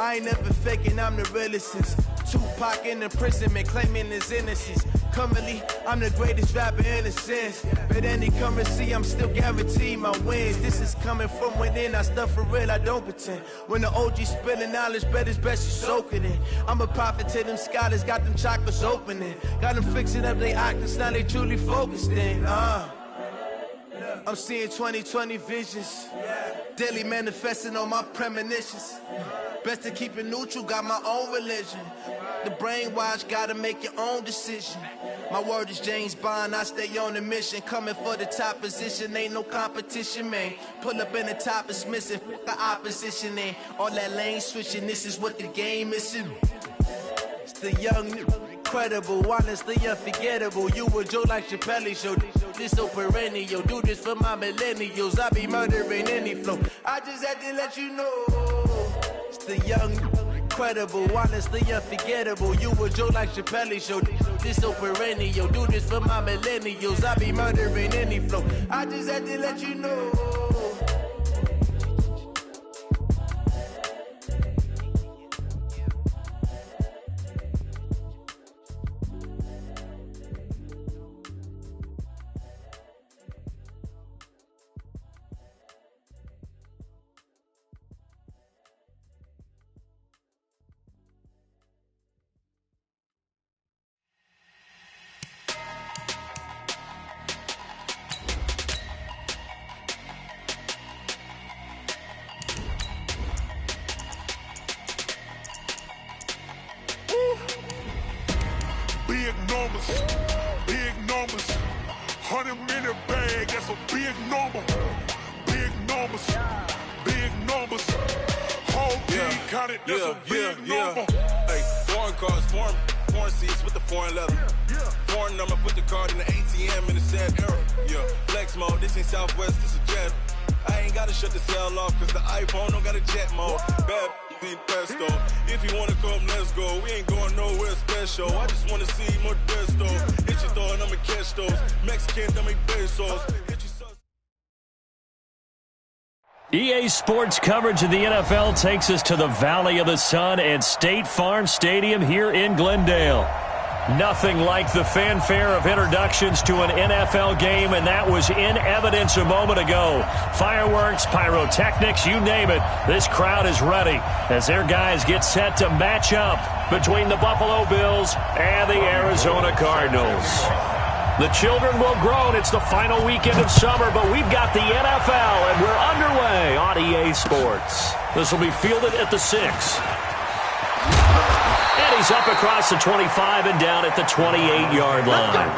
I ain't never faking, I'm the realest since Tupac in imprisonment, claiming his innocence. Currently, I'm the greatest rapper in a sense. But any currency, I'm still guaranteed my wins. This is coming from within, I stuff for real, I don't pretend. When the OG spilling knowledge, bet it's best you soak it in. I'm a prophet to them scholars, got them chakras opening. Got them fixing up they octaves, now they truly focused in. I'm seeing 2020 visions, daily manifesting on my premonitions. Best to keep it neutral, got my own religion. The brainwash, gotta make your own decision. My word is James Bond, I stay on a mission. Coming for the top position, ain't no competition, man. Pull up in the top, it's missing, fuck the opposition, ain't all that lane switching, this is what the game is. It's the young, incredible, honestly unforgettable. You a Joe like Chappelle show, this so perennial. Do this for my millennials, I be murdering any flow. I just had to let you know. It's the young, incredible, honestly unforgettable. You a Joe like Chappelle show, this so perennial. Do this for my millennials, I be murdering any flow. I just had to let you know. Big numbers, 100-minute bag, that's a big number. Big numbers, whole team counted, that's a big number. Hey, foreign cars, foreign seats with the foreign leather. Foreign number, put the card in the ATM in the sad era. Yeah, flex mode, this ain't Southwest, this a jet. I ain't gotta shut the cell off, cause the iPhone don't got a jet mode. Bad be pesto. If you wanna come, let's go. We ain't going nowhere special. I just wanna see more desto. Hit your throw and I'ma catch those. Mexican, don't make pesos. EA Sports coverage of the NFL takes us to the Valley of the Sun and State Farm Stadium here in Glendale. Nothing like the fanfare of introductions to an NFL game, and that was in evidence a moment ago. Fireworks, pyrotechnics, you name it. This crowd is ready as their guys get set to match up between the Buffalo Bills and the Arizona Cardinals. The children will groan. It's the final weekend of summer, but we've got the NFL, and we're underway on EA Sports. This will be fielded at the 6. And he's up across the 25 and down at the 28-yard line.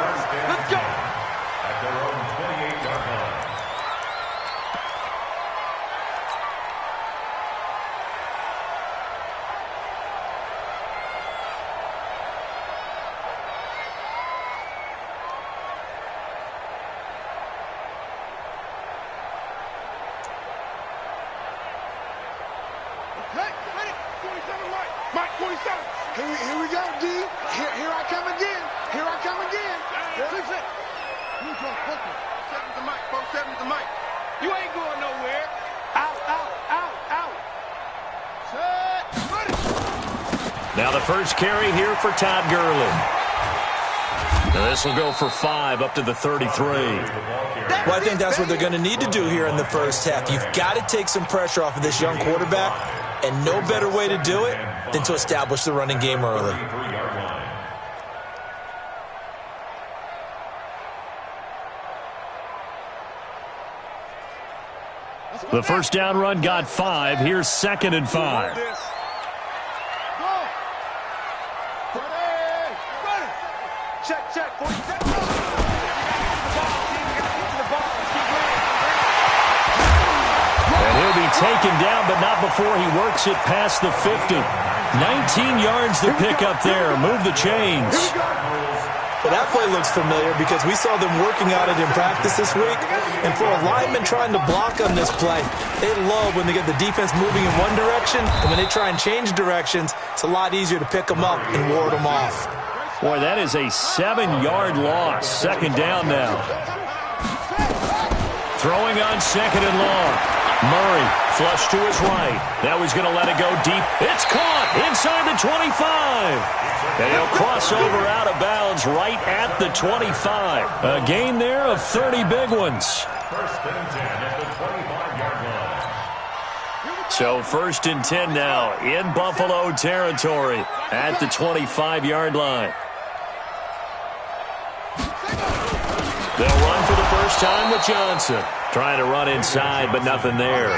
Let's go. At their own 28-yard line. Hey, ready? 27 Mike 27. Here we go, D. Here I come again. Here I come again. Fix it. Who's going to focus? 7's the mic, folks. 7's the mic. You ain't going nowhere. Out. Set. Ready. Now the first carry here for Todd Gurley. Now this will go for 5 up to the 33. Well, I think that's what they're going to need to do here in the first half. You've got to take some pressure off of this young quarterback, and no better way to do it than to establish the running game early. The first down run got 5. Here's 2nd and 5. Check. And he'll be taken down, but not before he works it past the 50. 19 yards to pick up there. Move the chains. Well, that play looks familiar because we saw them working on it in practice this week. And for a lineman trying to block on this play, they love when they get the defense moving in one direction, and when they try and change directions, it's a lot easier to pick them up and ward them off. Boy, that is a 7-yard loss. 2nd down now. Throwing on 2nd and long. Murray flush to his right. Now he's going to let it go deep. It's caught inside the 25. And he'll cross over out of bounds right at the 25. A gain there of 30 big ones. First and 10 at the 25-yard line. So 1st and 10 now in Buffalo territory at the 25-yard line. They'll run for the first time with Johnson. Trying to run inside, but nothing there.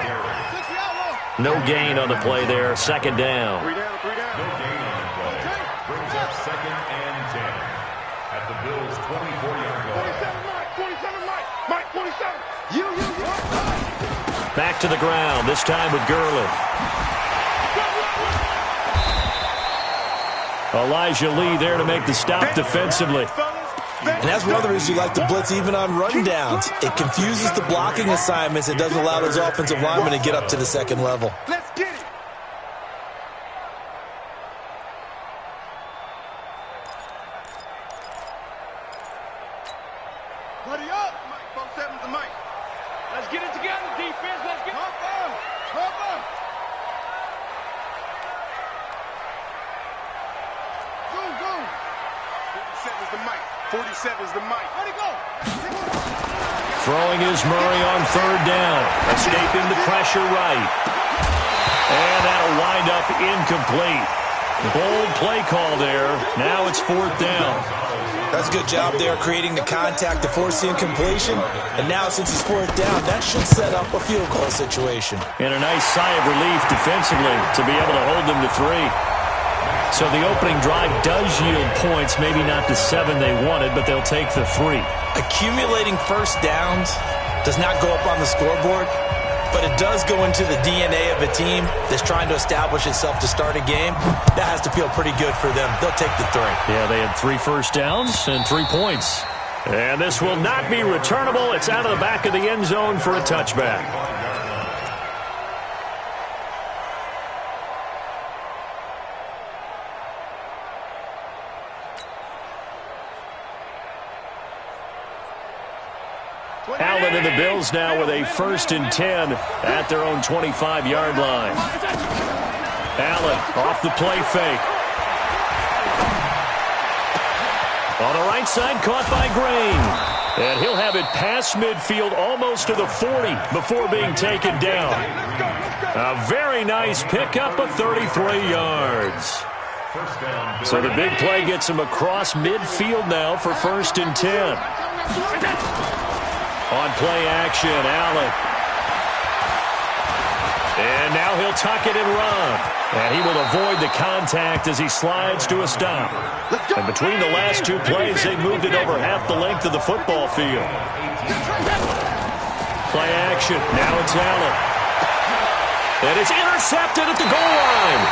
No gain on the play there. 2nd down. No gain on the play. Brings up 2nd and 10 at the Bills' 24-yard line. 47, Mike, 47. You. Back to the ground, this time with Gurley. Elijah Lee there to make the stop defensively. And that's one of the reasons you like to blitz even on rundowns. It confuses the blocking assignments. It doesn't allow those offensive linemen to get up to the second level. Let's get it. Buddy up. Mike, 47's the Mike. Let's get it together, defense. Let's get it. Pump up. Go. 47's the Mike. 47's the Mike. Where'd he go? Throwing is Murray on 3rd down. Escaping the pressure right. And that'll wind up incomplete. Bold play call there. Now it's 4th down. That's a good job there creating the contact to force the incompletion. And now since it's 4th down, that should set up a field goal situation. And a nice sigh of relief defensively to be able to hold them to 3. So the opening drive does yield points, maybe not the 7 they wanted, but they'll take the 3. Accumulating first downs does not go up on the scoreboard, but it does go into the DNA of a team that's trying to establish itself to start a game. That has to feel pretty good for them. They'll take the 3. Yeah, they had 3 first downs and 3 points. And this will not be returnable. It's out of the back of the end zone for a touchback. Allen and the Bills now with a 1st and 10 at their own 25-yard line. Allen off the play fake. On the right side, caught by Green. And he'll have it past midfield, almost to the 40 before being taken down. A very nice pickup of 33 yards. So the big play gets him across midfield now for 1st and 10. On play action, Allen. And now he'll tuck it and run. And he will avoid the contact as he slides to a stop. And between the last 2 plays, they moved it over half the length of the football field. Play action. Now it's Allen. And it's intercepted at the goal line.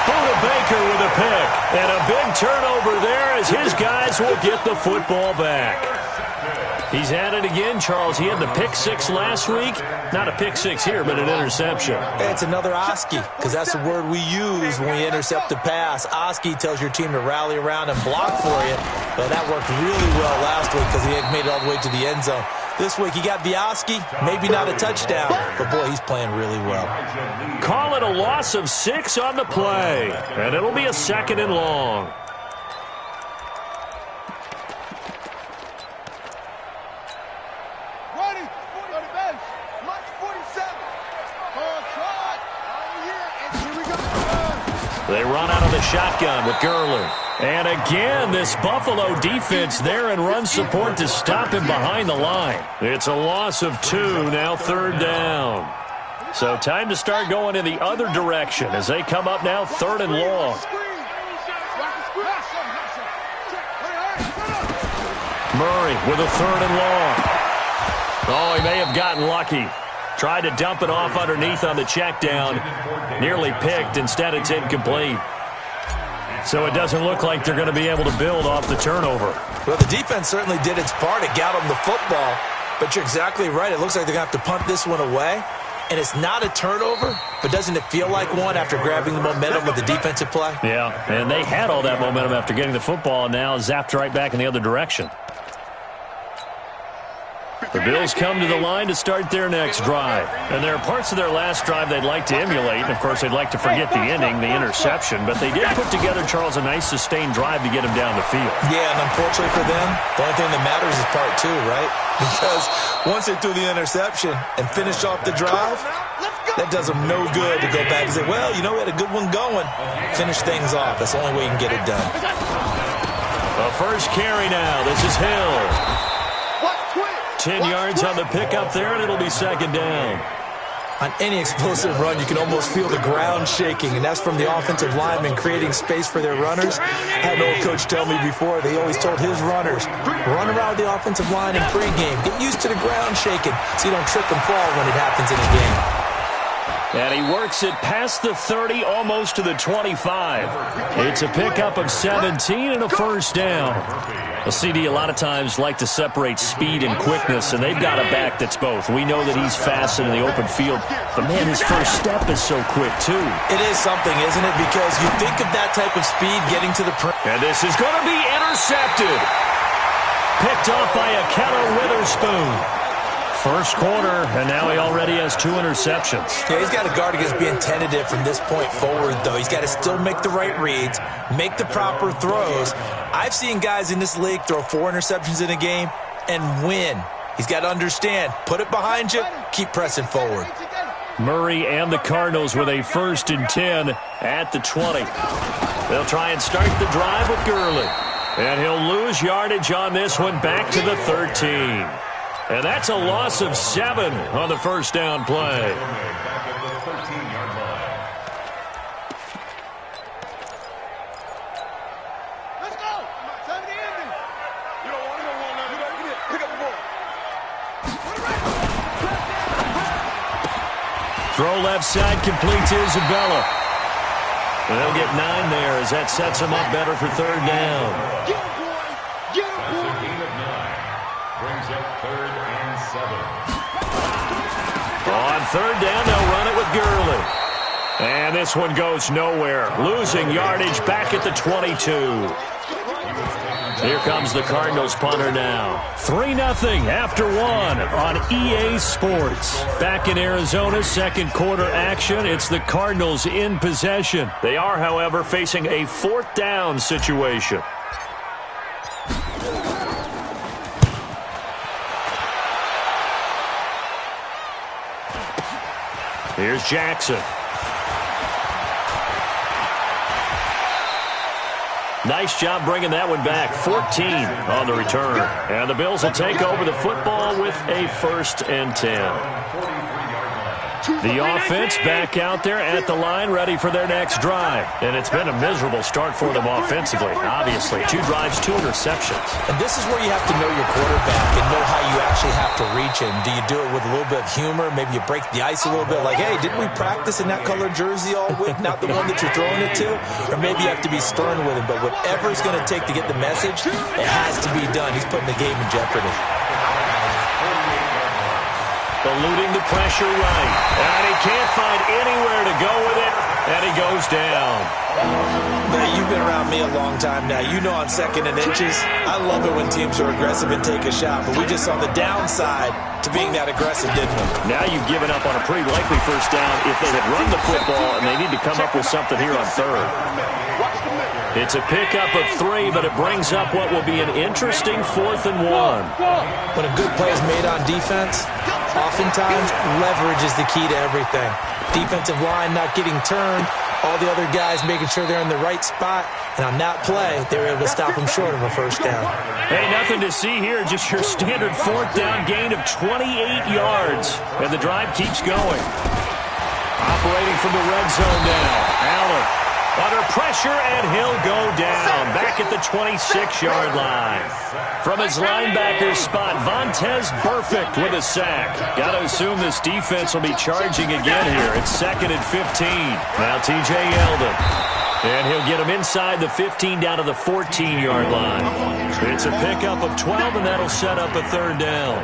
Buda Baker with a pick. And a big turnover there as his guys will get the football back. He's had it again, Charles. He had the pick 6 last week. Not a pick 6 here, but an interception. It's another Oski, because that's the word we use when we intercept a pass. Oski tells your team to rally around and block for you. Well, that worked really well last week because he had made it all the way to the end zone. This week he got the Oski, maybe not a touchdown, but boy, he's playing really well. Call it a loss of 6 on the play, and it'll be a 2nd and long. They run out of the shotgun with Gurley. And again, this Buffalo defense there in run support to stop him behind the line. It's a loss of 2, now 3rd down. So time to start going in the other direction as they come up now 3rd and long. Murray with a 3rd and long. Oh, he may have gotten lucky. Tried to dump it off underneath on the check down. Nearly picked. Instead, it's incomplete. So it doesn't look like they're going to be able to build off the turnover. Well, the defense certainly did its part. It got them the football. But you're exactly right. It looks like they're going to have to punt this one away. And it's not a turnover, but doesn't it feel like one after grabbing the momentum with the defensive play? Yeah, and they had all that momentum after getting the football and now zapped right back in the other direction. The Bills come to the line to start their next drive. And there are parts of their last drive they'd like to emulate. And, of course, they'd like to forget the inning, the interception. But they did put together, Charles, a nice sustained drive to get him down the field. Yeah, and unfortunately for them, the only thing that matters is part two, right? Because once they threw the interception and finished off the drive, that does them no good to go back and say, well, you know, we had a good one going. Finish things off. That's the only way you can get it done. The first carry now. This is Hill. 10 yards on the pickup there, and it'll be second down. On any explosive run, you can almost feel the ground shaking, and that's from the offensive linemen creating space for their runners. I had an old coach tell me before, they always told his runners, run around the offensive line in pregame. Get used to the ground shaking so you don't trip and fall when it happens in a game. And he works it past the 30, almost to the 25. It's a pickup of 17 and a first down. A CD a lot of times like to separate speed and quickness, and they've got a back that's both. We know that he's fast and in the open field, but, man, his first step is so quick, too. It is something, isn't it? Because you think of that type of speed getting to the and this is going to be intercepted. Picked off by Akello Witherspoon. First quarter, and now he already has 2 interceptions. Yeah, he's got to guard against being tentative from this point forward, though. He's got to still make the right reads, make the proper throws. I've seen guys in this league throw 4 interceptions in a game and win. He's got to understand, put it behind you, keep pressing forward. Murray and the Cardinals with a 1st and 10 at the 20. They'll try and start the drive with Gurley. And he'll lose yardage on this one back to the 13. And that's a loss of 7 on the first down play. Let's go. Time to end it. You don't want to go one now. Get it. Pick up the ball. Throw left side, complete to Isabella. They'll get 9 there as that sets them up better for third down. Get him, boy. Get him, boy. That's a gain of 9. Brings up 3rd and 7. On third down, they'll run it with Gurley. And this one goes nowhere. Losing yardage back at the 22. Here comes the Cardinals punter now. 3-0 after 1 on EA Sports. Back in Arizona, second quarter action. It's the Cardinals in possession. They are, however, facing a 4th down situation. Here's Jackson. Nice job bringing that one back. 14 on the return. And the Bills will take over the football with a 1st and 10. The offense back out there at the line, ready for their next drive. And it's been a miserable start for them offensively, obviously. 2 drives, 2 interceptions. And this is where you have to know your quarterback and know how you actually have to reach him. Do you do it with a little bit of humor? Maybe you break the ice a little bit, like, hey, didn't we practice in that colored jersey all week, not the one that you're throwing it to? Or maybe you have to be stern with him. But whatever it's going to take to get the message, it has to be done. He's putting the game in jeopardy. Eluding the pressure right. And he can't find anywhere to go with it. And he goes down. Now, you've been around me a long time now. You know on 2nd and inches, I love it when teams are aggressive and take a shot. But we just saw the downside to being that aggressive, didn't we? Now you've given up on a pretty likely first down if they had run the football, and they need to come up with something here on third. It's a pickup of 3, but it brings up what will be an interesting 4th and 1. When a good play is made on defense, oftentimes leverage is the key to everything. Defensive line not getting turned, all the other guys making sure they're in the right spot, and on that play, they were able to stop them short of a first down. Hey, nothing to see here, just your standard 4th down gain of 28 yards, and the drive keeps going. Operating from the red zone now, Allen. Under pressure, and he'll go down back at the 26-yard line. From his linebacker spot, Vontaze Burfict with a sack. Got to assume this defense will be charging again here. It's 2nd and 15. Now TJ Yeldon. And he'll get him inside the 15 down to the 14-yard line. It's a pickup of 12, and that'll set up a 3rd down.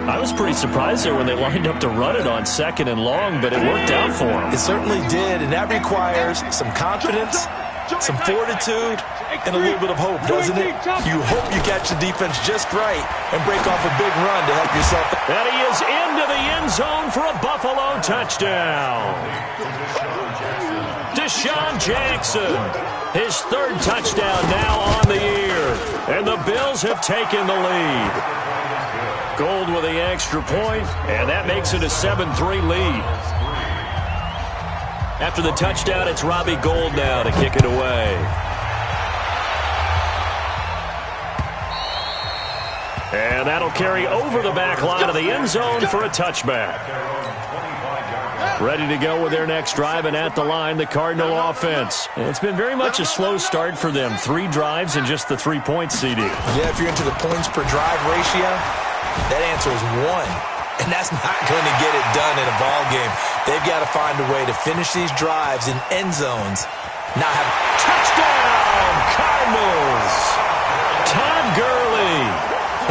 I was pretty surprised there when they lined up to run it on 2nd and long, but it worked out for them. It certainly did, and that requires some confidence some fortitude, and a little bit of hope, doesn't it? You hope you catch the defense just right and break off a big run to help yourself. And he is into the end zone for a Buffalo touchdown. Deshaun Jackson, his third touchdown now on the year. And the Bills have taken the lead. Gold with the extra point, and that makes it a 7-3 lead. After the touchdown, it's Robbie Gould now to kick it away. And that'll carry over the back line of the end zone for a touchback. Ready to go with their next drive, and at the line, the Cardinal offense. It's been very much a slow start for them. 3 drives and just the 3-point CD. Yeah, if you're into the points per drive ratio, that answer is 1. And that's not going to get it done in a ball game. They've got to find a way to finish these drives in end zones. Now have touchdown, Cardinals! Todd Gurley,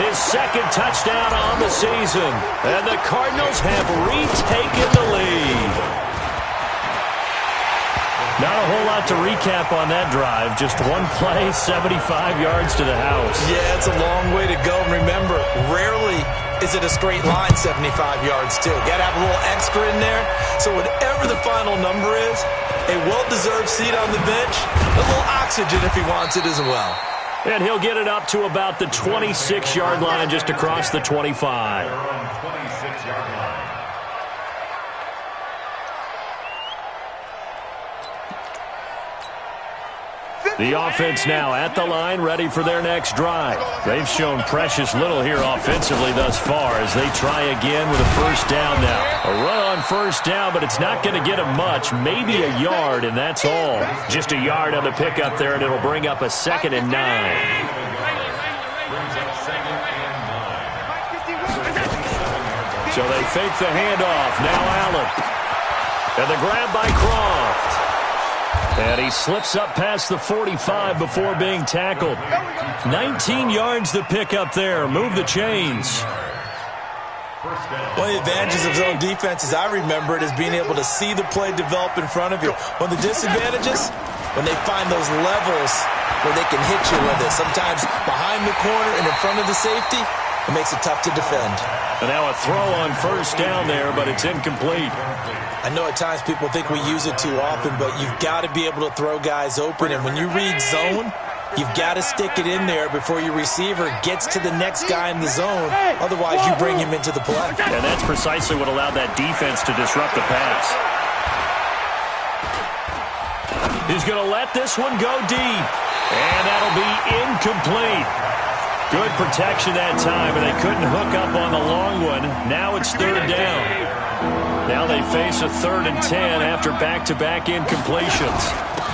his second touchdown on the season. And the Cardinals have retaken the lead. Not a whole lot to recap on that drive. Just one play, 75 yards to the house. Yeah, it's a long way to go. Remember, rarely is it a straight line 75 yards, too. Got to have a little extra in there. So whatever the final number is, a well-deserved seat on the bench, a little oxygen if he wants it as well. And he'll get it up to about the 26-yard line, just across the 25. The offense now at the line, ready for their next drive. They've shown precious little here offensively thus far as they try again with a first down now. A run on first down, but it's not going to get them much. Maybe a yard, and that's all. Just a yard on the pickup there, and it'll bring up a 2nd and 9. So they fake the handoff. Now Allen. And the grab by Croft. And he slips up past the 45 before being tackled. 19 yards to pick up there. Move the chains. One of the advantages of zone defense, as I remember it, is being able to see the play develop in front of you. One of the disadvantages, when they find those levels where they can hit you with it. Sometimes behind the corner and in front of the safety, it makes it tough to defend. And now a throw on first down there, but it's incomplete. I know at times people think we use it too often, but you've got to be able to throw guys open. And when you read zone, you've got to stick it in there before your receiver gets to the next guy in the zone. Otherwise, you bring him into the play. And that's precisely what allowed that defense to disrupt the pass. He's going to let this one go deep. And that'll be incomplete. Good protection that time, and they couldn't hook up on the long one. Now it's 3rd down. Now they face a 3rd and 10 after back-to-back incompletions.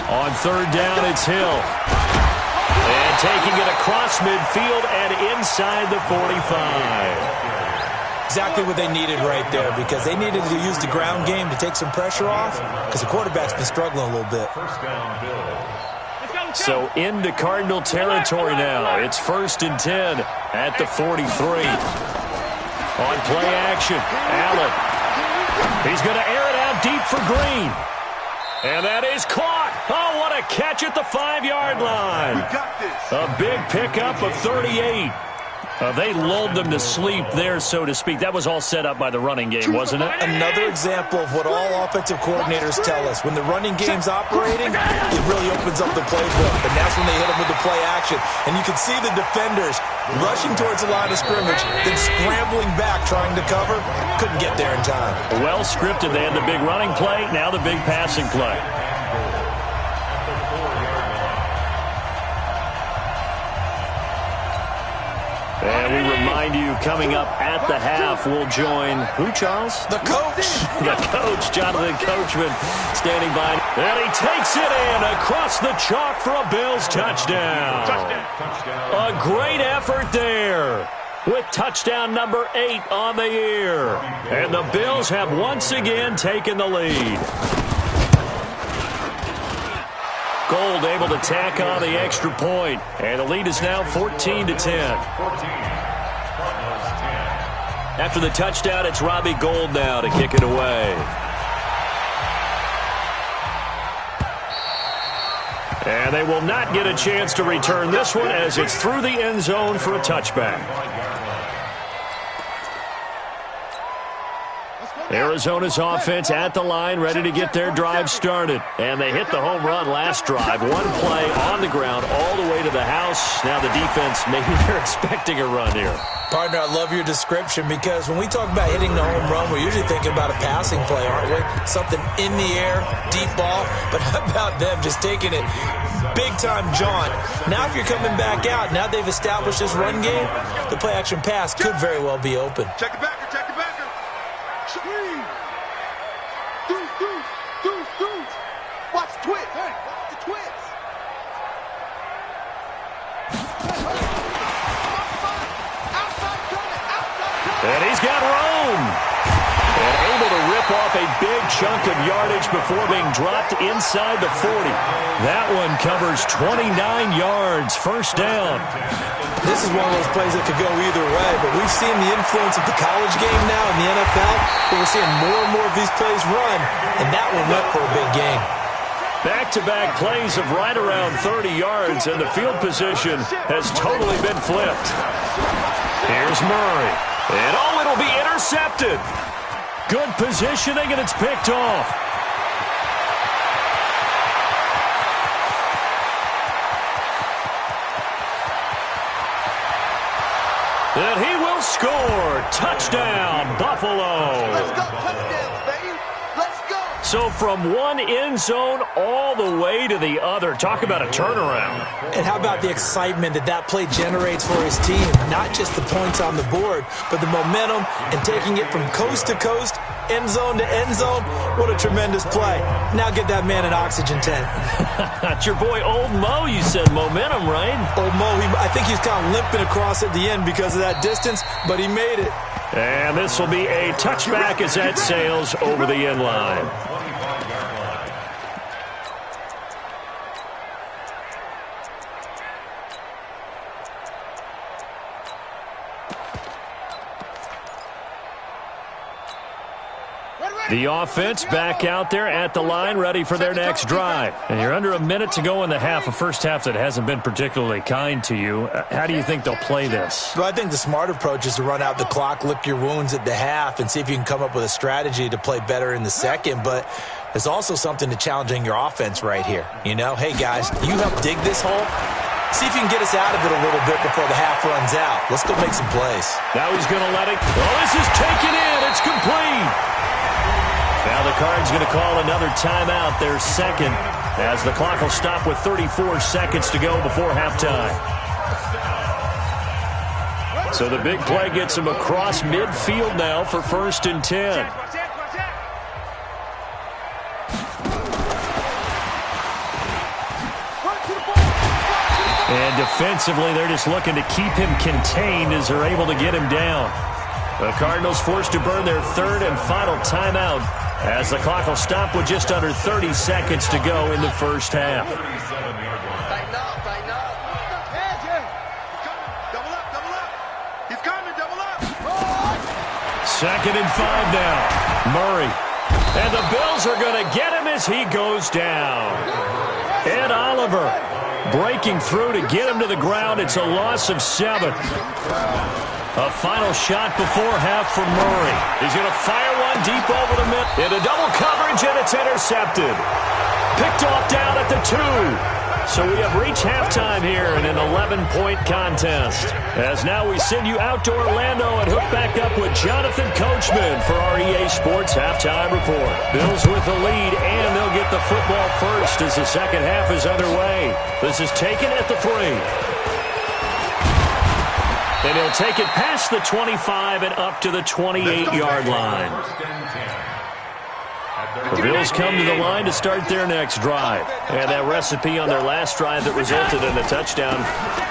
On 3rd down, it's Hill. And taking it across midfield and inside the 45. Exactly what they needed right there, because they needed to use the ground game to take some pressure off, because the quarterback's been struggling a little bit. So into Cardinal territory now. It's 1st and 10 at the 43. On play action, Allen. He's going to air it out deep for Green. And that is caught. Oh, what a catch at the 5-yard line. A big pickup of 38. They lulled them to sleep there, so to speak. That was all set up by the running game, wasn't it? Another example of what all offensive coordinators tell us. When the running game's operating, it really opens up the playbook. And that's when they hit them with the play action. And you can see the defenders rushing towards the line of scrimmage, then scrambling back trying to cover. Couldn't get there in time. Well scripted. They had the big running play, now the big passing play. And we remind you, coming up at the half, we'll join who, Charles? The coach. The coach, Jonathan Coachman, standing by. And he takes it in across the chalk for a Bills touchdown. A great effort there with touchdown number 8 on the year. And the Bills have once again taken the lead. Gould able to tack on the extra point, and the lead is now 14-10. After the touchdown, it's Robbie Gould now to kick it away. And they will not get a chance to return this one as it's through the end zone for a touchback. Arizona's offense at the line, ready to get their drive started. And they hit the home run last drive. One play on the ground all the way to the house. Now the defense, maybe they're expecting a run here. Partner, I love your description because when we talk about hitting the home run, we're usually thinking about a passing play, aren't we? Something in the air, deep ball. But how about them just taking it big-time jaunt? Now if you're coming back out, now they've established this run game, the play-action pass could very well be open. Check the backer, check the backer. Screen. Deuce. Watch the twitch. Hey, watch the twitch. And he's got room. And able to rip off a big chunk of yardage before being dropped inside the 40. That one covers 29 yards. First down. This is one of those plays that could go either way, but we've seen the influence of the college game now in the NFL, but we're seeing more and more of these plays run, and that one went for a big gain. Back-to-back plays of right around 30 yards, and the field position has totally been flipped. Here's Murray. And it'll be intercepted. Good positioning, and it's picked off. And he will score. Touchdown, Buffalo. Let's go, touchdowns, baby. Let's go. So from one end zone all the way to the other. Talk about a turnaround. And how about the excitement that play generates for his team? Not just the points on the board, but the momentum and taking it from coast to coast, end zone to end zone. What a tremendous play. Now get that man an oxygen tent. That's your boy Old Mo, you said. Momentum, right? Old Mo, I think he's kind of limping across at the end because of that distance, but he made it. And this will be a touchback as that sails over the end line. The offense back out there at the line, ready for their next drive. And you're under a minute to go in the half, a first half that hasn't been particularly kind to you. How do you think they'll play this? Well, I think the smart approach is to run out the clock, lick your wounds at the half, and see if you can come up with a strategy to play better in the second. But there's also something to challenging your offense right here. You know, hey, guys, you help dig this hole. See if you can get us out of it a little bit before the half runs out. Let's go make some plays. Now he's going to let it. Well, this is taken in. It's complete. Now the Cards going to call another timeout, their second, as the clock will stop with 34 seconds to go before halftime. So the big play gets him across midfield now for 1st and 10. And defensively, they're just looking to keep him contained as they're able to get him down. The Cardinals forced to burn their 3rd and final timeout as the clock will stop with just under 30 seconds to go in the first half. Tighten up, tighten up. Double up, double up. He's coming, double up. 2nd and 5 now. Murray. And the Bills are going to get him as he goes down. Ed Oliver breaking through to get him to the ground. It's a loss of 7. A final shot before half for Murray. He's going to fire one deep over the middle. Into double coverage, and it's intercepted. Picked off down at the 2. So we have reached halftime here in an 11-point contest. As now we send you out to Orlando and hook back up with Jonathan Coachman for our EA Sports Halftime Report. Bills with the lead, and they'll get the football first as the second half is underway. This is taken at the 3. And he'll take it past the 25 and up to the 28-yard line. The Bills come to the line to start their next drive. And that recipe on their last drive that resulted in a touchdown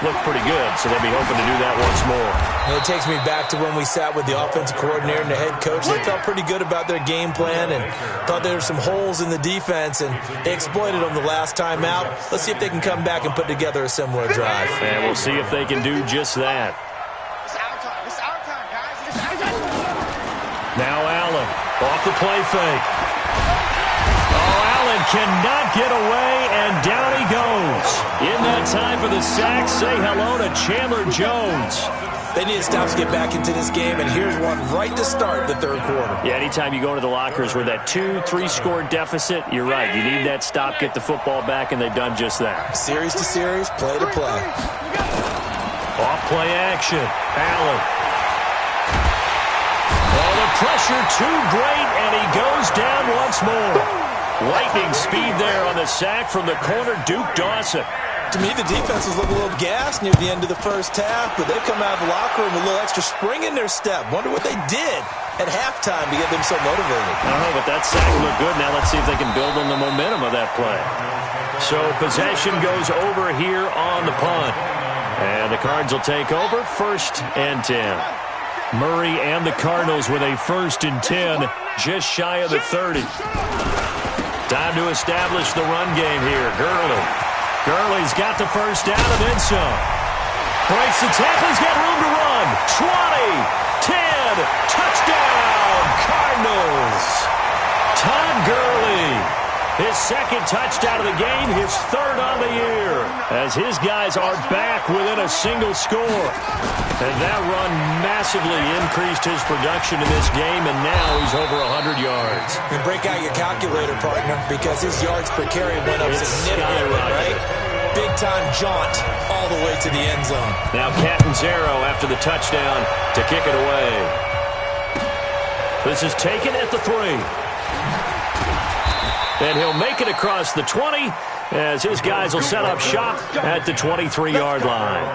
looked pretty good, so they'll be hoping to do that once more. And it takes me back to when we sat with the offensive coordinator and the head coach. They felt pretty good about their game plan and thought there were some holes in the defense, and they exploited them the last time out. Let's see if they can come back and put together a similar drive. And we'll see if they can do just that. Now Allen off the play fake. Oh, Allen cannot get away, and down he goes. time for the sack. Say hello to Chandler Jones. They need stops to get back into this game, and here's one right to start the third quarter. Yeah, anytime you go into the lockers with that 2-3 score deficit, you're right. You need that stop, get the football back, and they've done just that. Series to series, play to play. Off play action. Allen. Oh, the pressure too great, and he goes down once more. Lightning speed there on the sack from the corner, Duke Dawson. To me, the defense was looking a little gassed near the end of the first half, but they come out of the locker room with a little extra spring in their step. Wonder what they did at halftime to get them so motivated. I don't know, but that sack looked good. Now let's see if they can build on the momentum of that play. So possession goes over here on the punt. And the Cards will take over, 1st and 10. Murray and the Cardinals with a 1st and 10, just shy of the 30. Time to establish the run game here. Gurley's got the first down and then some. Breaks the tackle. He's got room to run. 20, 10, touchdown, Cardinals. Todd Gurley, his 2nd touchdown of the game, his 3rd on the year, as his guys are back within a single score. And that run massively increased his production in this game, and now he's over 100 yards. And break out your calculator, partner, because his yards per carry went up significantly, right? Big-time jaunt all the way to the end zone. Now Catanzaro after the touchdown to kick it away. This is taken at the 3. And he'll make it across the 20 as his guys will set up shop at the 23-yard line.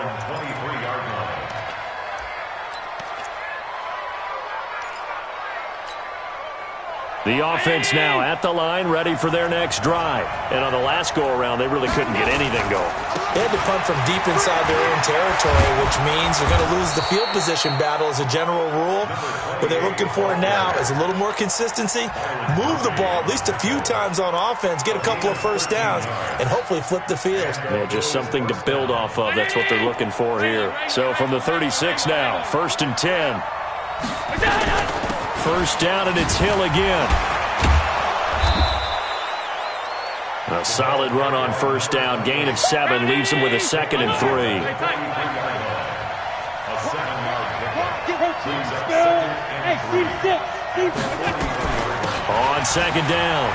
The offense now at the line, ready for their next drive. And on the last go-around, they really couldn't get anything going. They had to punt from deep inside their own territory, which means they're going to lose the field position battle as a general rule. What they're looking for now is a little more consistency, move the ball at least a few times on offense, get a couple of first downs, and hopefully flip the field. Yeah, just something to build off of. That's what they're looking for here. So from the 36 now, 1st and 10. First down, and it's Hill again. A solid run on first down. Gain of 7 leaves him with a 2nd and 3. On 2nd down,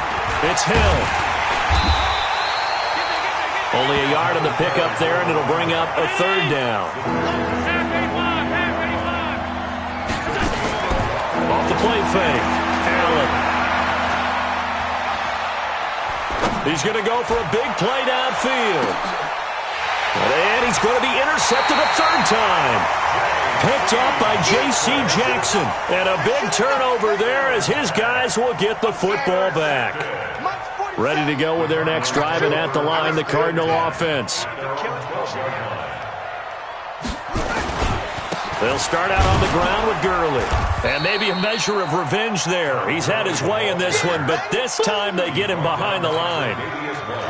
it's Hill. Only a yard on the pickup there, and it'll bring up a 3rd down. Off the play fake. Allen. He's going to go for a big play downfield. And he's going to be intercepted a 3rd time. Picked off by J.C. Jackson. And a big turnover there as his guys will get the football back. Ready to go with their next drive, and at the line, the Cardinal offense. They'll start out on the ground with Gurley. And maybe a measure of revenge there. He's had his way in this one, but this time they get him behind the line.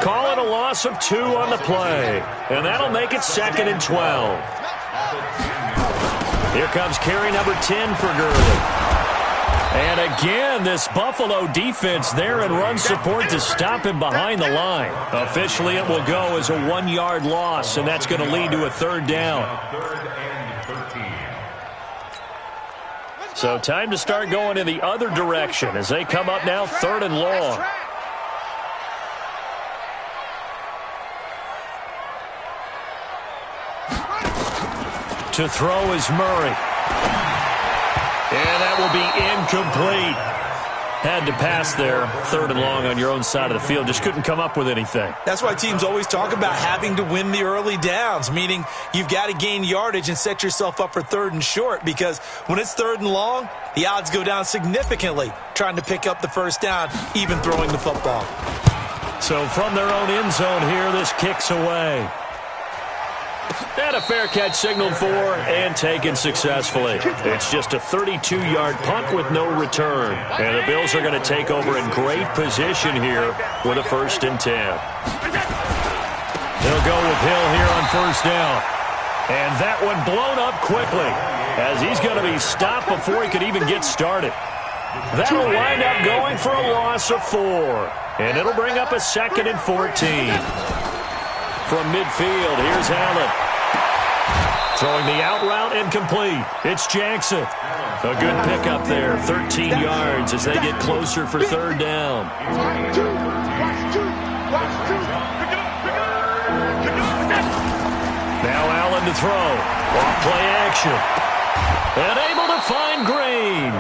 Call it a loss of 2 on the play. And that'll make it 2nd and 12. Here comes carry number 10 for Gurley. And again, this Buffalo defense there in run support to stop him behind the line. Officially, it will go as a 1-yard loss, and that's going to lead to a 3rd down. So time to start going in the other direction as they come up now 3rd and long. To throw is Murray. And that will be incomplete. Had to pass there, 3rd and long on your own side of the field. Just couldn't come up with anything. That's why teams always talk about having to win the early downs, meaning you've got to gain yardage and set yourself up for 3rd and short, because when it's 3rd and long, the odds go down significantly trying to pick up the first down, even throwing the football. So from their own end zone here, this kicks away. And a fair catch signaled for and taken successfully. It's just a 32-yard punt with no return. And the Bills are going to take over in great position here with a 1st and 10. They'll go with Hill here on first down. And that one blown up quickly as he's going to be stopped before he could even get started. That'll wind up going for a loss of 4. And it'll bring up a 2nd and 14. from midfield. Here's Allen. Throwing the out route incomplete. It's Jackson. A good pickup there. 13 yards as they get closer for third down. Now Allen to throw. Off play action. And able to find Green.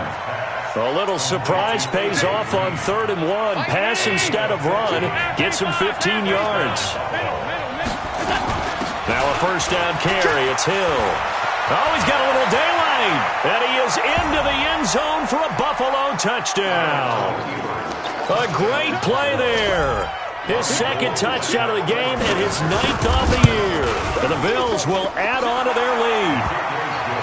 A little surprise pays off on 3rd and 1. Pass instead of run. Gets him 15 yards. Now a first down carry. It's Hill. Oh, he's got a little daylight. And he is into the end zone for a Buffalo touchdown. A great play there. His second touchdown of the game and his 9th on the year. And the Bills will add on to their lead.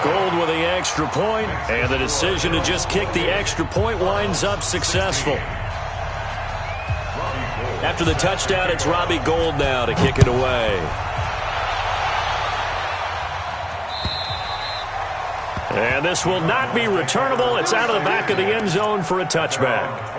Gold with the extra point, and the decision to just kick the extra point winds up successful. After the touchdown, it's Robbie Gould now to kick it away. And this will not be returnable. It's out of the back of the end zone for a touchback.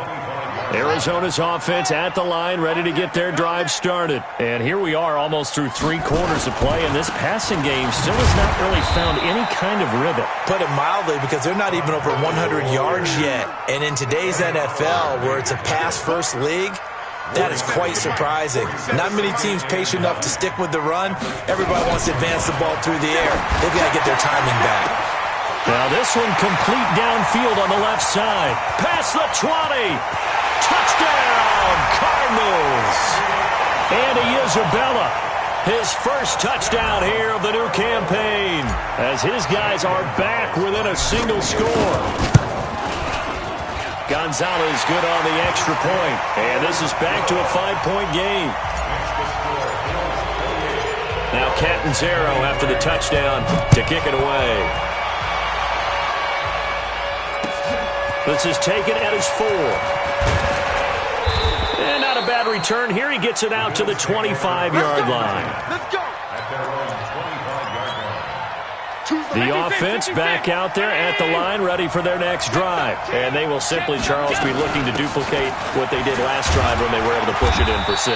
Arizona's offense at the line, ready to get their drive started. And here we are almost through 3 quarters of play, and this passing game still has not really found any kind of rhythm. Put it mildly, because they're not even over 100 yards yet. And in today's NFL, where it's a pass-first league, that is quite surprising. Not many teams patient enough to stick with the run. Everybody wants to advance the ball through the air. They've got to get their timing back. Now this one complete downfield on the left side. Past the 20. Touchdown, Cardinals. Andy Isabella, his first touchdown here of the new campaign, as his guys are back within a single score. Gonzalez good on the extra point, and this is back to a 5-point game. Now Catanzaro after the touchdown to kick it away. This is taken at his 4. And not a bad return. Here he gets it out to the 25-yard line. Let's go. The offense back out there at the line, ready for their next drive. And they will simply, Charles, be looking to duplicate what they did last drive when they were able to push it in for 6.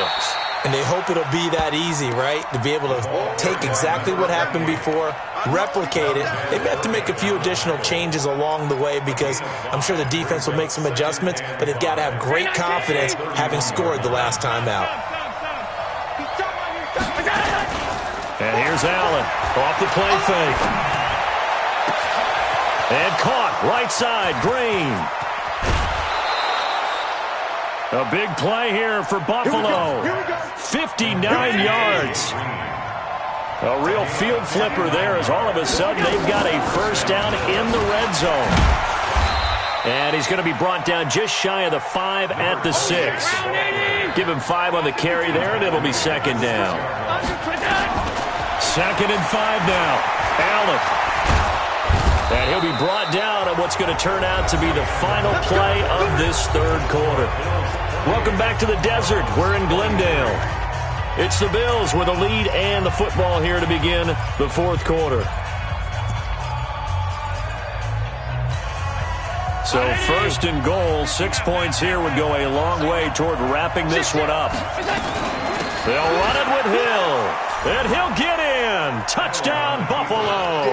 And they hope it'll be that easy, right? To be able to take exactly what happened before, replicate it. They may have to make a few additional changes along the way because I'm sure the defense will make some adjustments, but they've got to have great confidence having scored the last time out. And here's Allen off the play fake. And caught right side, Green. A big play here for Buffalo. 59 yards. A real field flipper there as all of a sudden they've got a first down in the red zone. And he's going to be brought down just shy of the 5 at the 6. Give him 5 on the carry there, and it'll be second down. 2nd and 5 now. Allen. And he'll be brought down on what's going to turn out to be the final play of this 3rd quarter. Welcome back to the desert. We're in Glendale. It's the Bills with a lead and the football here to begin the 4th quarter. So 1st and goal, 6 points here would go a long way toward wrapping this one up. They'll run it with Hill, and he'll get in. Touchdown, Buffalo.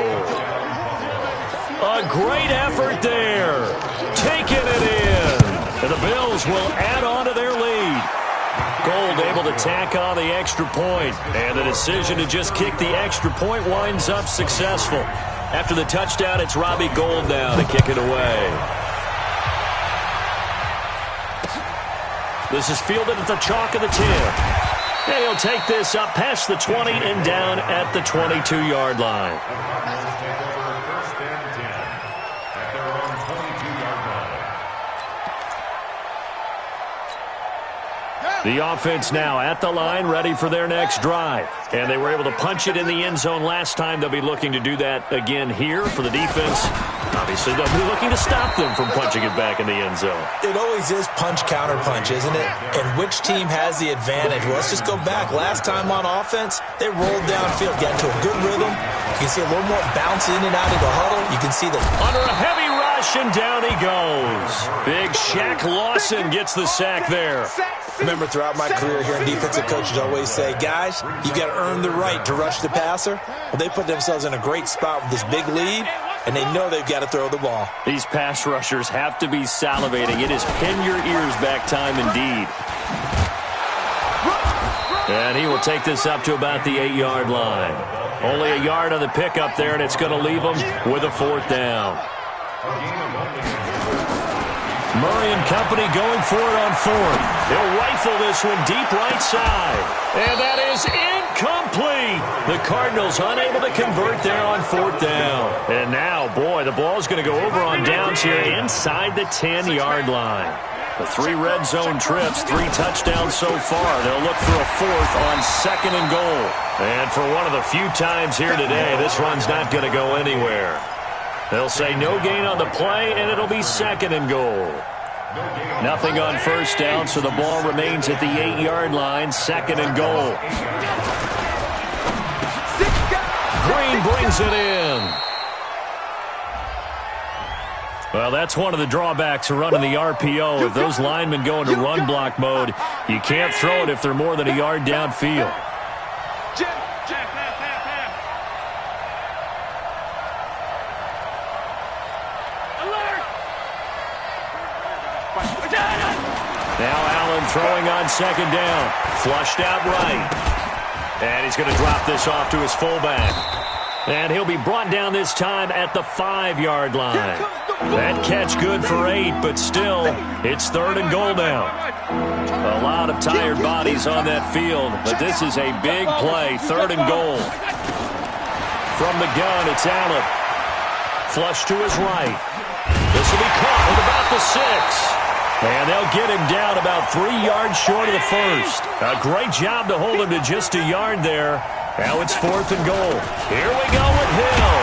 A great effort there. Taking it in. And the Bills will add on to their lead. Gould able to tack on the extra point. And the decision to just kick the extra point winds up successful. After the touchdown, it's Robbie Gould now to kick it away. This is fielded at the chalk of the 10. And he'll take this up past the 20 and down at the 22-yard line. The offense now at the line, ready for their next drive. And they were able to punch it in the end zone last time. They'll be looking to do that again here for the defense. Obviously, they'll be looking to stop them from punching it back in the end zone. It always is punch-counter-punch, isn't it? And which team has the advantage? Well, let's just go back. Last time on offense, they rolled downfield, got into a good rhythm. You can see a little more bounce in and out of the huddle. You can see the under a heavy rush. rush, and down he goes. Big Shaq Lawson gets the sack there. Remember, throughout my career here, defensive coaches always say, guys, you got to earn the right to rush the passer. Well, they put themselves in a great spot with this big lead, and they know they've got to throw the ball. These pass rushers have to be salivating. It is pin your ears back time indeed. And he will take this up to about the 8-yard line. Only a yard on the pickup there, and it's going to leave him with a 4th down. Murray and company going for it on 4th. He'll rifle this one deep right side. And that is incomplete. The Cardinals unable to convert there on 4th down. And now, boy, the ball's going to go over on downs here inside the 10-yard line. The 3 red zone trips, 3 touchdowns so far. They'll look for a 4th on 2nd and goal. And for one of the few times here today, this run's not going to go anywhere. They'll say no gain on the play, and it'll be 2nd and goal. Nothing on 1st down, so the ball remains at the 8-yard line, 2nd and goal. Green brings it in. Well, that's one of the drawbacks of running the RPO. If those linemen go into run block mode, you can't throw it if they're more than a yard downfield. Now Allen throwing on 2nd down. Flushed out right. And he's going to drop this off to his fullback. And he'll be brought down this time at the 5-yard line. That catch good for 8, but still, it's 3rd and goal now. A lot of tired bodies on that field, but this is a big play, 3rd and goal. From the gun, it's Allen. Flush to his right. This will be caught at about the 6. And they'll get him down about 3 yards short of the 1st. A great job to hold him to just a yard there. Now it's 4th and goal. Here we go with Hill.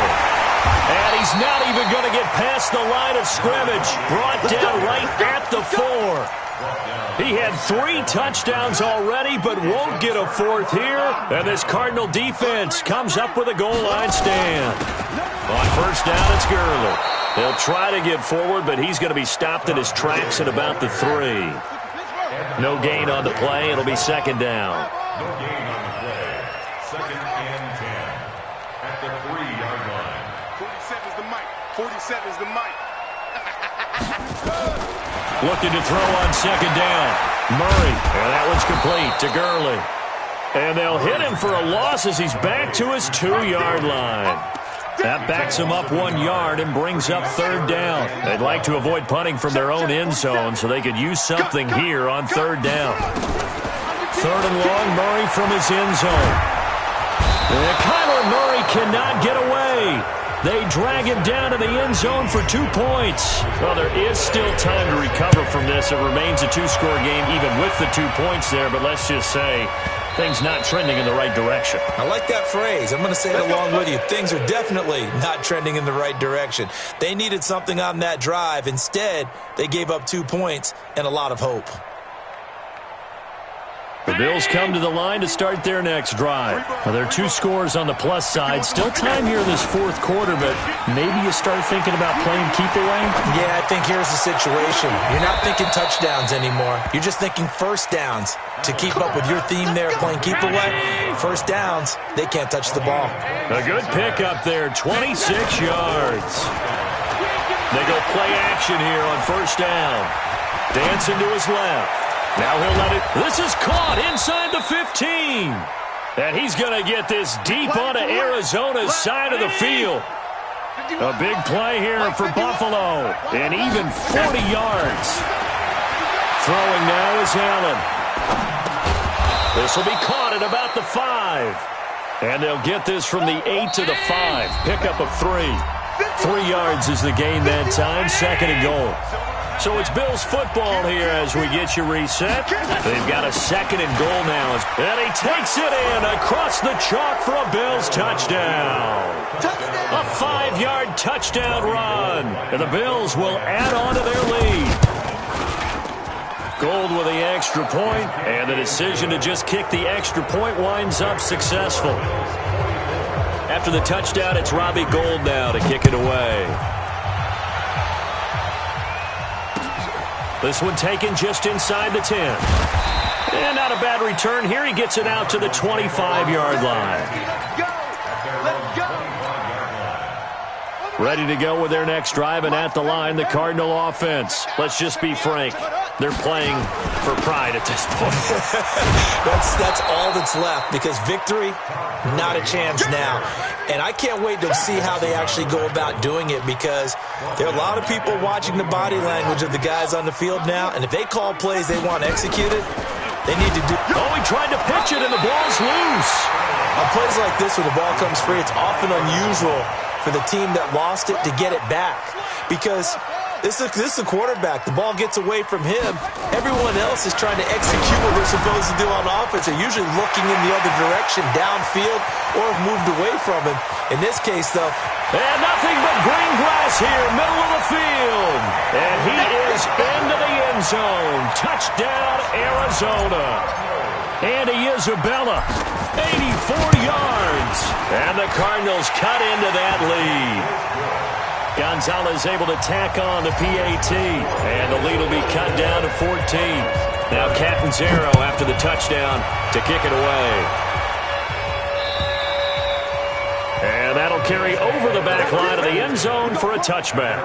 And he's not even going to get past the line of scrimmage. Brought down right at the 4. He had 3 touchdowns already, but won't get a 4th here. And this Cardinal defense comes up with a goal line stand. On 1st down, it's Gurley. He'll try to get forward, but he's going to be stopped in his tracks at about the 3. No gain on the play. It'll be 2nd down. No gain on the play. 2nd and 10 at the 3-yard line. 47's the mic. 47's the mic. Looking to throw on 2nd down. Murray. And that one's complete to Gurley. And they'll hit him for a loss as he's back to his 2-yard line. That backs him up 1 yard and brings up 3rd down. They'd like to avoid punting from their own end zone so they could use something here on 3rd down. 3rd and long, Murray from his end zone. And Kyler Murray cannot get away. They drag him down to the end zone for 2 points. Well, there is still time to recover from this. It remains a 2-score game even with the 2 points there, but let's just say things not trending in the right direction. I like that phrase. I'm going to say it along with you. Things are definitely not trending in the right direction. They needed something on that drive. Instead, they gave up 2 points and a lot of hope. The Bills come to the line to start their next drive. Well, there are 2 scores on the plus side. Still time here in this 4th quarter, but maybe you start thinking about playing keep away? Yeah, I think here's the situation. You're not thinking touchdowns anymore. You're just thinking 1st downs. To keep up with your theme there, playing keep away, 1st downs, they can't touch the ball. A good pickup there, 26 yards. They go play action here on 1st down. Dancing to his left. Now he'll let it. This is caught inside the 15. And he's going to get this deep onto Arizona's side of the field. A big play here for Buffalo. And even 40 yards. Throwing now is Allen. This will be caught at about the 5. And they'll get this from the 8 to the 5. Pickup of 3. 3 yards is the gain that time. 2nd and goal. So it's Bills football here as we get you reset. They've got a 2nd and goal now. And he takes it in across the chalk for a Bills touchdown. A 5-yard touchdown run. And the Bills will add on to their lead. Gold with the extra point, and the decision to just kick the extra point winds up successful. After the touchdown, it's Robbie Gould now to kick it away. This one taken just inside the 10. And not a bad return here. He gets it out to the 25-yard line. Ready to go with their next drive, and at the line, the Cardinal offense. Let's just be frank. They're playing for pride at this point. That's all that's left, because victory, not a chance now. And I can't wait to see how they actually go about doing it, because there are a lot of people watching the body language of the guys on the field now, and if they call plays they want executed, they need to do. Oh, he tried to pitch it, and the ball's loose. On plays like this, when the ball comes free, it's often unusual for the team that lost it to get it back, because this is the quarterback. The ball gets away from him. Everyone else is trying to execute what they're supposed to do on offense. They're usually looking in the other direction, downfield, or have moved away from him. In this case, though, and nothing but green grass here, middle of the field. And he is into the end zone. Touchdown, Arizona. Andy Isabella, 84 yards. And the Cardinals cut into that lead. Gonzalez able to tack on the PAT. And the lead will be cut down to 14. Now Catanzaro after the touchdown to kick it away. And that'll carry over the back line of the end zone for a touchback.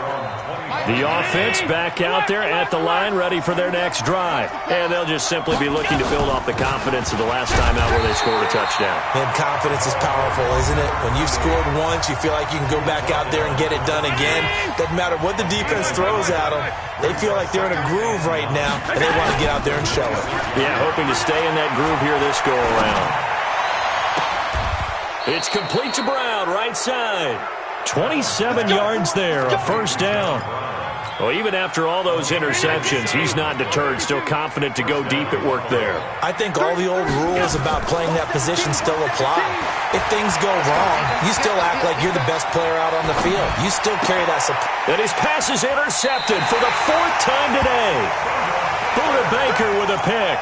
The offense back out there at the line, ready for their next drive. And they'll just simply be looking to build off the confidence of the last time out where they scored a touchdown. And confidence is powerful, isn't it? When you've scored once, you feel like you can go back out there and get it done again. Doesn't matter what the defense throws at them. They feel like they're in a groove right now, and they want to get out there and show it. Yeah, hoping to stay in that groove here this go-around. It's complete to Brown, right side. 27 yards there, a first down. Well, even after all those interceptions, he's not deterred, still confident to go deep at work there. I think all the old rules about playing that position still apply. If things go wrong, you still act like you're the best player out on the field. You still carry that support. And his pass is intercepted for the 4th time today. Buda Baker with a pick.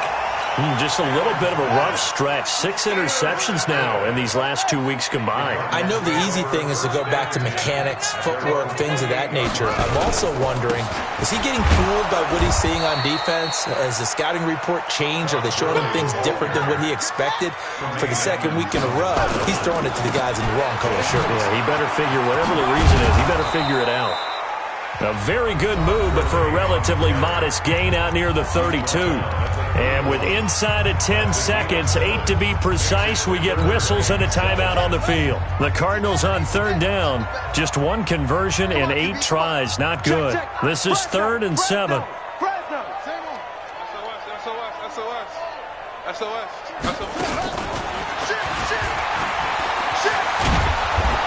Just a little bit of a rough stretch. 6 interceptions now in these last 2 weeks combined. I know the easy thing is to go back to mechanics, footwork, things of that nature. I'm also wondering, is he getting fooled by what he's seeing on defense? Has the scouting report changed? Are they showing him things different than what he expected? For the 2nd week in a row, he's throwing it to the guys in the wrong color shirts. Yeah, he better figure, whatever the reason is, he better figure it out. A very good move, but for a relatively modest gain out near the 32. And with inside of 10 seconds, 8 to be precise, we get whistles and a timeout on the field. The Cardinals on 3rd down. Just 1 conversion in 8 tries. Not good. This is 3rd and 7.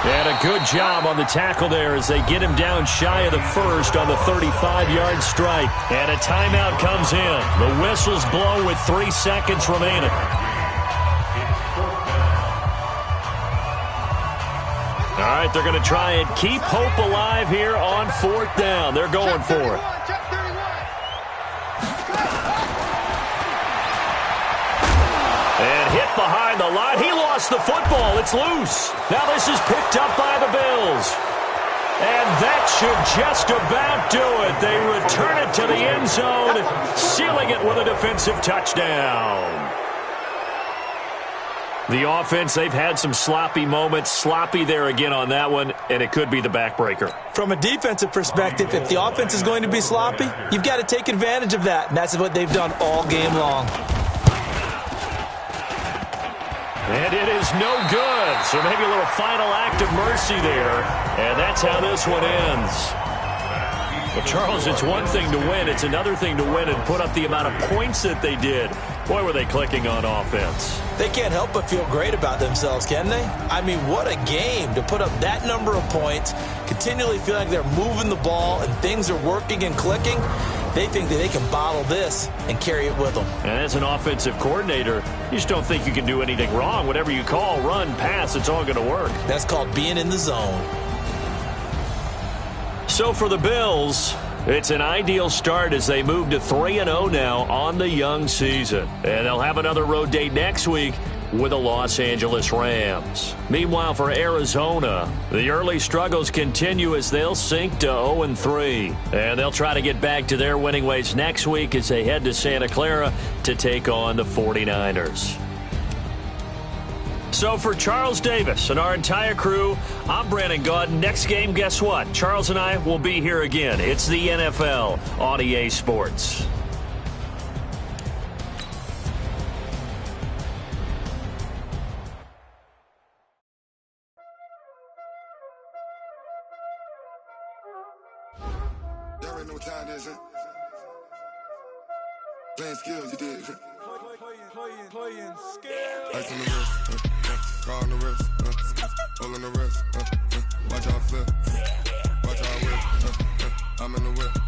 And a good job on the tackle there as they get him down shy of the first on the 35-yard strike. And a timeout comes in. The whistles blow with 3 seconds remaining. All right, they're going to try and keep hope alive here on 4th down. They're going for it. And hit behind the line. He lost the football. It's loose. Now this is picked up by the Bills. And that should just about do it. They return it to the end zone, sealing it with a defensive touchdown. The offense, they've had some sloppy moments. Sloppy there again on that one, and it could be the backbreaker. From a defensive perspective, if the offense is going to be sloppy, you've got to take advantage of that. And that's what they've done all game long. And it is no good. So maybe a little final act of mercy there. And that's how this one ends. Well, Charles, it's one thing to win. It's another thing to win and put up the amount of points that they did. Boy, were they clicking on offense. They can't help but feel great about themselves, can they? I mean, what a game to put up that number of points, continually feel like they're moving the ball and things are working and clicking. They think that they can bottle this and carry it with them. And as an offensive coordinator, you just don't think you can do anything wrong. Whatever you call, run, pass, it's all going to work. That's called being in the zone. So for the Bills, it's an ideal start as they move to 3-0 now on the young season. And they'll have another road date next week with the Los Angeles Rams. Meanwhile, for Arizona, the early struggles continue as they'll sink to 0-3. And they'll try to get back to their winning ways next week as they head to Santa Clara to take on the 49ers. So for Charles Davis and our entire crew, I'm Brandon Gaudin. Next game, guess what? Charles and I will be here again. It's the NFL on EA Sports. Y'all already know what time it is, huh? Playing skills, you did. Playing skills. Ice on the wrist, car on the wrist, hole on the wrist, watch out flip, watch out whip, I'm in the whip.